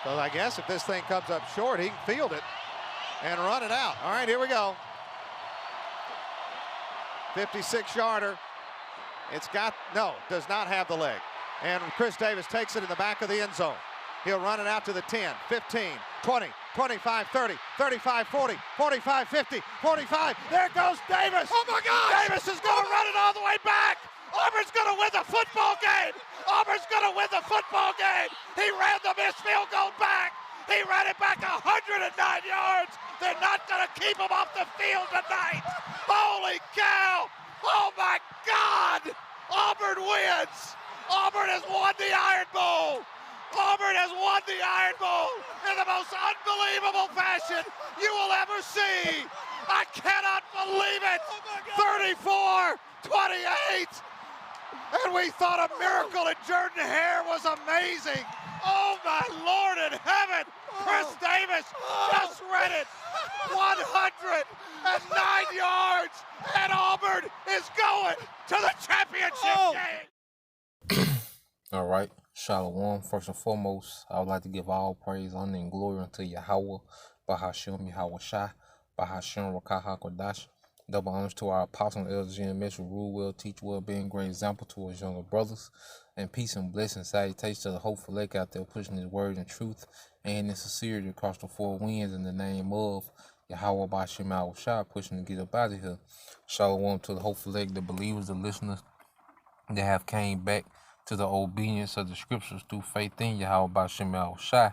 So I guess if this thing comes up short, he can field it and run it out. All right, here we go. 56-yarder. Does not have the leg. And Chris Davis takes it in the back of the end zone. He'll run it out to the 10, 15, 20, 25, 30, 35, 40, 45, 50, 45. There goes Davis. Oh, my God. Davis is going to run it all the way back. Auburn's going to win the football game. Auburn's going to win the football game. He ran the missed field goal back. He ran it back 109 yards. They're not going to keep him off the field tonight. Holy cow. Oh, my God. Auburn wins. Auburn has won the Iron Bowl. Auburn has won the Iron Bowl in the most unbelievable fashion you will ever see. I cannot believe it. 34-28. And we thought a miracle at Jordan Hare was amazing. Oh, my Lord in heaven. Chris Davis just ran it 109 yards, and Auburn is going to the championship game. All right, Shalom. First and foremost, I would like to give all praise, honor, and glory unto Yahweh, Bahashem Yahweh Shai, Bahashem Rakah HaKodash. Double honors to our apostle and elders GMS who rule well, teach well, being a great example to his younger brothers. And peace and blessing, salutations to the hopeful lake out there pushing his word and truth and in sincerity across the four winds in the name of Yahweh Bahashem Yahweh Shai, pushing to get up out of here. Shalom to the hopeful lake, the believers, the listeners that have came back to the obedience of the scriptures through faith in Yahweh Bahashem Yahweh Shai.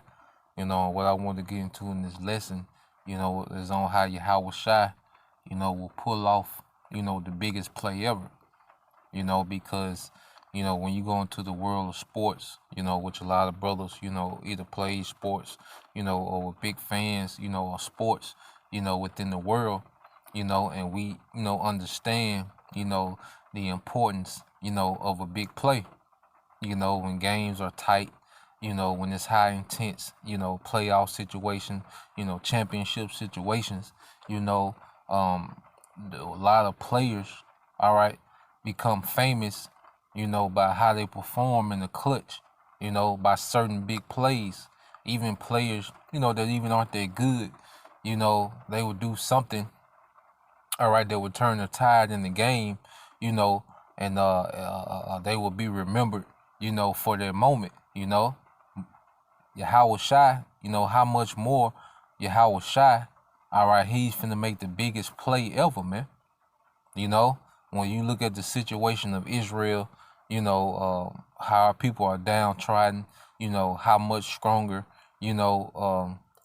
You know, what I want to get into in this lesson, you know, is on how Yahweh Shai, you know, will pull off, you know, the biggest play ever. You know, because, you know, when you go into the world of sports, you know, which a lot of brothers, you know, either play sports, you know, or were big fans, you know, of sports, you know, within the world, you know, and we, you know, understand, you know, the importance, you know, of a big play. You know, when games are tight, you know, when it's high intense, you know, playoff situation, you know, championship situations, you know, a lot of players, all right, become famous, you know, by how they perform in the clutch, you know, by certain big plays. Even players, you know, that even aren't that good, you know, they would do something, all right, that would turn the tide in the game, you know, and they will be remembered, you know, for their moment, you know. Yahweh Shai, you know, how much more Yahweh Shai, all right, he's finna make the biggest play ever, man. You know, when you look at the situation of Israel, you know, how our people are downtrodden, you know, how much stronger, you know,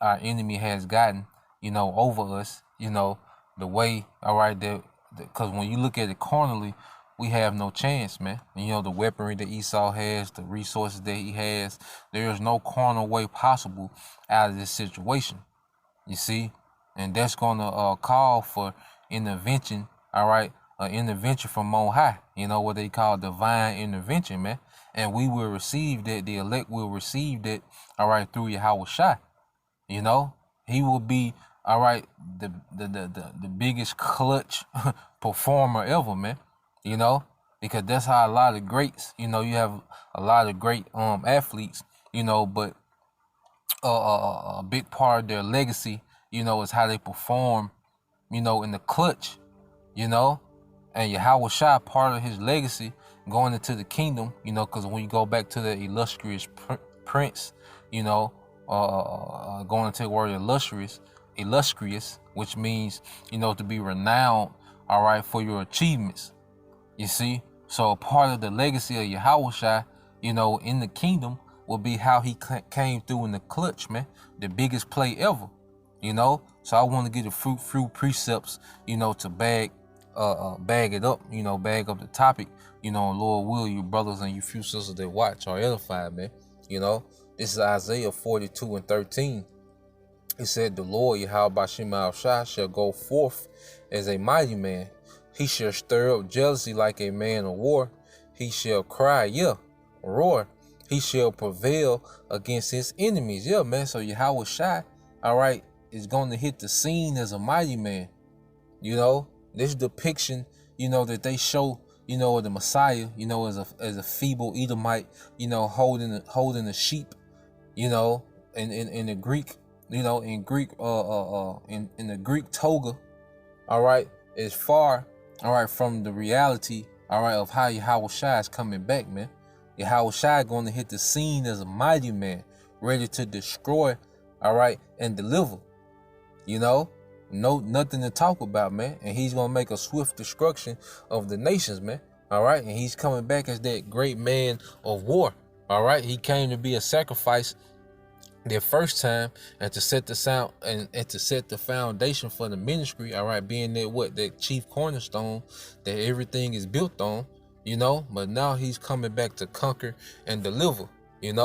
our enemy has gotten, you know, over us, you know, the way, all right, because when you look at it carnally, we have no chance, man. You know, the weaponry that Esau has, the resources that he has, there is no carnal way possible out of this situation, you see? And that's going to call for intervention, all right, intervention from on high, you know, what they call divine intervention, man. And we will receive that, the elect will receive that, all right, through Yahweh Shai. You know, he will be, all right, the biggest clutch performer ever, man. You know, because that's how a lot of greats, you know, you have a lot of great athletes, you know, but a big part of their legacy, you know, is how they perform, you know, in the clutch, you know. And Yahweh Shai, part of his legacy going into the kingdom, you know, because when you go back to the illustrious prince, you know, going into the word illustrious, which means, you know, to be renowned, all right, for your achievements. You see? So a part of the legacy of Yahweh Shai, you know, in the kingdom will be how he came through in the clutch, man. The biggest play ever, you know? So I want to get a few precepts, you know, to bag it up, you know, bag up the topic, you know, Lord will, you brothers and you few sisters that watch are edified, man. You know, this is Isaiah 42:13. It said, the Lord, Yahweh Bahashem Yahweh Shai, shall go forth as a mighty man. He shall stir up jealousy like a man of war. He shall cry, yeah, roar. He shall prevail against his enemies. Yeah, man. So Yahweh Shai, all right, is going to hit the scene as a mighty man. You know, this depiction, you know, that they show, you know, of the Messiah, you know, as a feeble Edomite, you know, holding a sheep, you know, in the Greek, in the Greek toga, all right, is far, all right, from the reality, all right, of how Yahweh Shai is coming back, man. Yahweh Shai going to hit the scene as a mighty man, ready to destroy, all right, and deliver. Nothing to talk about, man. And he's gonna make a swift destruction of the nations, man. All right, and he's coming back as that great man of war. All right, he came to be a sacrifice the first time, and to set the sound and to set the foundation for the ministry. All right, being that chief cornerstone that everything is built on. But now he's coming back to conquer and deliver. And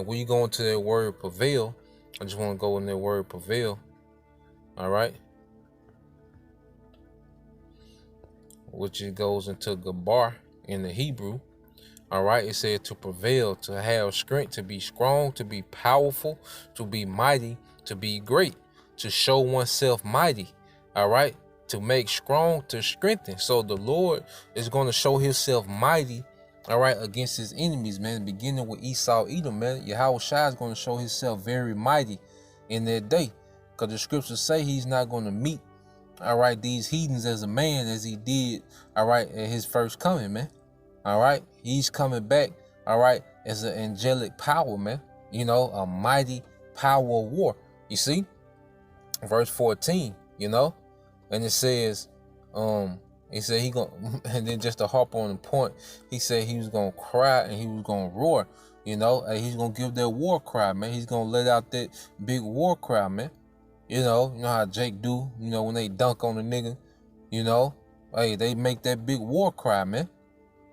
when you go into that word prevail, I just want to go in that word prevail. All right. Which it goes into Gabar in the Hebrew. All right, it said to prevail, to have strength, to be strong, to be powerful, to be mighty, to be great, to show oneself mighty. All right, to make strong, to strengthen. So the Lord is going to show himself mighty, all right, against his enemies, man. Beginning with Esau, Edom, man. Yahweh Shai is going to show himself very mighty in that day, because the scriptures say he's not going to meet, all right, these heathens as a man as he did, all right, at his first coming, man. All right, he's coming back, all right, as an angelic power, man. A mighty power of war. You see, verse 14, and it says, he said he gonna, and then just to harp on the point, he said he was gonna cry and he was gonna roar, and he's gonna give that war cry, man. He's gonna let out that big war cry, man. You know how Jake do, when they dunk on the nigga, hey, they make that big war cry, man.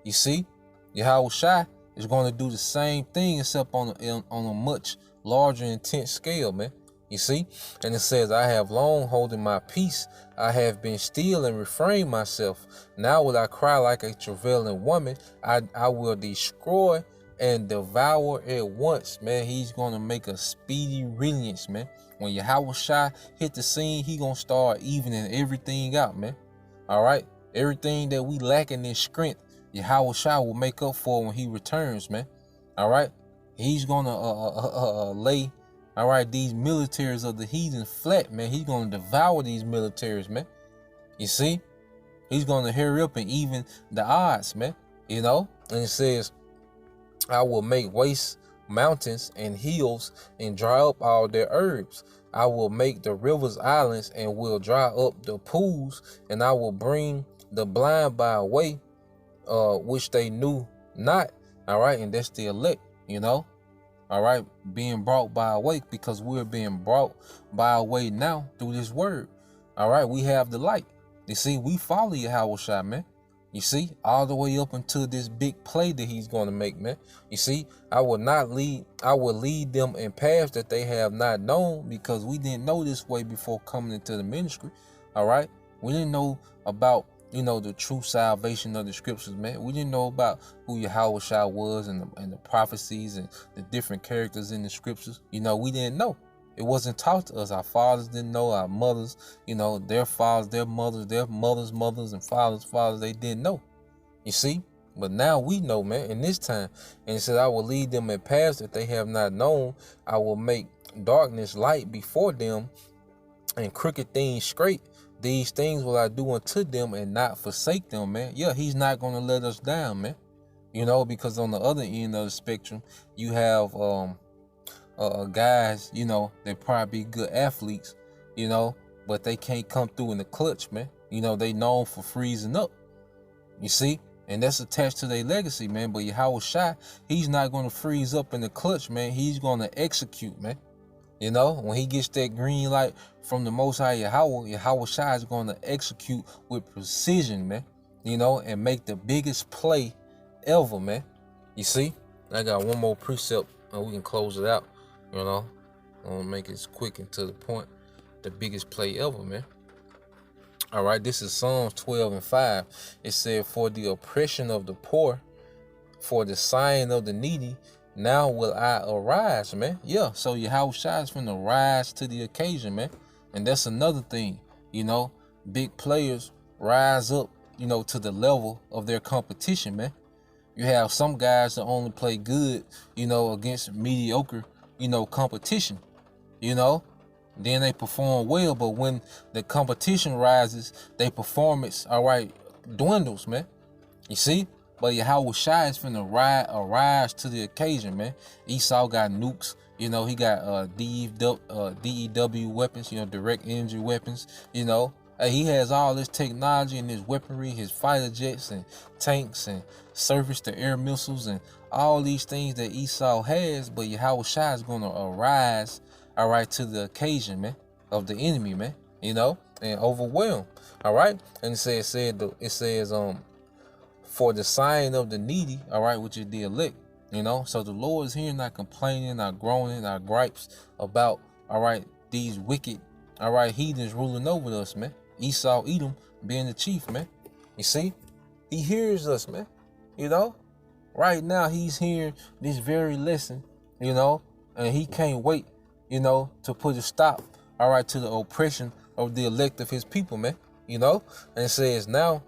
You see, Yahweh Shai is going to do the same thing, except on a much larger, intense scale, man. You see, and it says, I have long holding my peace. I have been still and refrained myself. Now will I cry like a travailing woman. I will destroy and devour at once, man. He's going to make a speedy release, man. When Yahweh Shai hit the scene, he going to start evening everything out, man. All right, everything that we lack in this strength, Yahweh Shai will make up for when he returns, man. All right, he's gonna lay, all right, these militaries of the heathen flat, man. He's gonna devour these militaries, man. You see, he's gonna hurry up and even the odds, man. And it says, I will make waste mountains and hills and dry up all their herbs. I will make the rivers islands and will dry up the pools, and I will bring the blind by a way which they knew not. All right, and that's the elect, all right, being brought by a way, because we're being brought by a way now through this word. All right, we have the light. You see, we follow Yahweh Shai, man. You see, all the way up into this big play that he's going to make, man. You see, I will lead them in paths that they have not known, because we didn't know this way before coming into the ministry. All right, we didn't know about the true salvation of the scriptures, man. We didn't know about who Yahweh Shai was and the prophecies and the different characters in the scriptures. We didn't know. It wasn't taught to us. Our fathers didn't know. Our mothers, their fathers, their mothers' mothers, and fathers, they didn't know. You see? But now we know, man, in this time. And it said, I will lead them in paths that they have not known. I will make darkness light before them and crooked things straight. These things will I do unto them and not forsake them, man. Yeah, he's not going to let us down, man. Because on the other end of the spectrum, you have guys, they probably be good athletes, but they can't come through in the clutch, man. They known for freezing up. You see? And that's attached to their legacy, man. But Yahweh Shai, he's not going to freeze up in the clutch, man. He's going to execute, man. When he gets that green light from the Most High Yahweh Shai is going to execute with precision, man. And make the biggest play ever, man. You see? I got one more precept and we can close it out. I want to make it quick and to the point. The biggest play ever, man. All right, this is Psalms 12:5. It said, for the oppression of the poor, for the sighing of the needy, now will I arise, man. Yeah, so Yahweh Shai is finna rise to the occasion, man. And that's another thing, big players rise up, to the level of their competition, man. You have some guys that only play good, against mediocre, competition. you know, then they perform well. But when the competition rises, their performance, all right, dwindles, man. You see? But Yahweh Shai is finna rise to the occasion, man. Esau got nukes. You know, he got DEW weapons, you know, direct energy weapons, you know. He has all this technology and his weaponry, his fighter jets and tanks and surface-to-air missiles and all these things that Esau has. But Yahweh Shai is going to arise, all right, to the occasion, man, of the enemy, man, you know, and overwhelm, all right. And it says, for the sign of the needy, all right, which is the elect, you know. So the Lord is here, not complaining, not groaning, not gripes about, all right, these wicked, all right, heathens ruling over us, man. Esau, Edom being the chief, man. You see, he hears us, man. You know, right now he's hearing this very lesson, you know, and he can't wait, you know, to put a stop, all right, to the oppression of the elect of his people, man. You know, and it says, now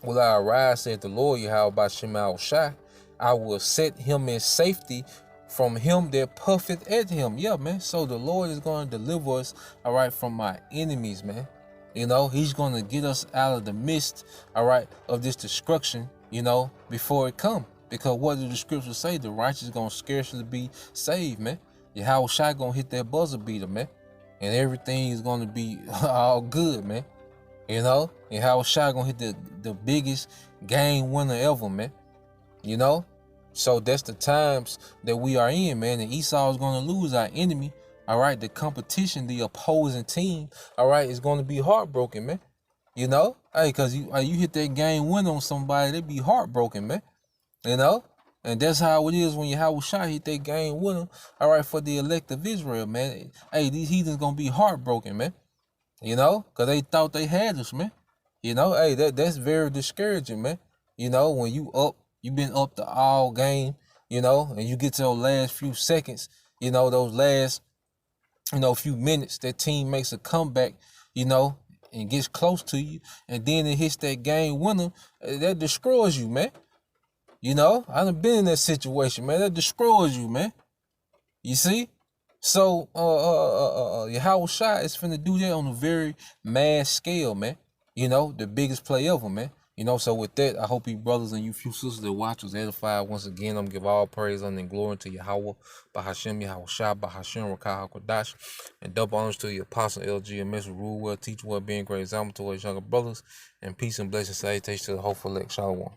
will I arise, said the Lord, Yahweh Ba'Shem Yahushai, I will set him in safety from him that puffeth at him. Yeah, man. So the Lord is going to deliver us, all right, from our enemies, man. You know, he's going to get us out of the midst, all right, of this destruction, you know, before it come. Because what do the scriptures say? The righteous going to scarcely be saved, man. Yahweh Shai going to hit that buzzer beater, man. And everything is going to be all good, man. You know, and Yahweh Shai going to hit the biggest game winner ever, man. You know? So that's the times that we are in, man. And Esau is going to lose, our enemy. All right, the competition, the opposing team, all right, is going to be heartbroken, man. You know, hey, cause you hit that game win on somebody, they be heartbroken, man. You know, and that's how it is when Yahweh Shai hit that game winner, all right, for the elect of Israel, man. Hey, these heathens gonna be heartbroken, man. You know, cause they thought they had us, man. You know, hey, that's very discouraging, man. You know, when you been up the all game, you know, and you get to those last few seconds, you know, those last, you know, few minutes, that team makes a comeback, you know, and gets close to you, and then it hits that game winner, that destroys you, man. You know, I done been in that situation, man. That destroys you, man. You see? So, Yahweh Shai is finna do that on a very mass scale, man. You know, the biggest play ever, man. You know, so with that, I hope you brothers and you few sisters that watch was edified. Once again, I'm give all praise, honor, and glory to Yahweh, Bahashem, Yahweh Shai, Bahashem, Rakah HaKodash, and double honors to your apostle, LGMS, rule well, teach well, being great example to his younger brothers, and peace and blessings, salutations to the hopeful elect. Shalom.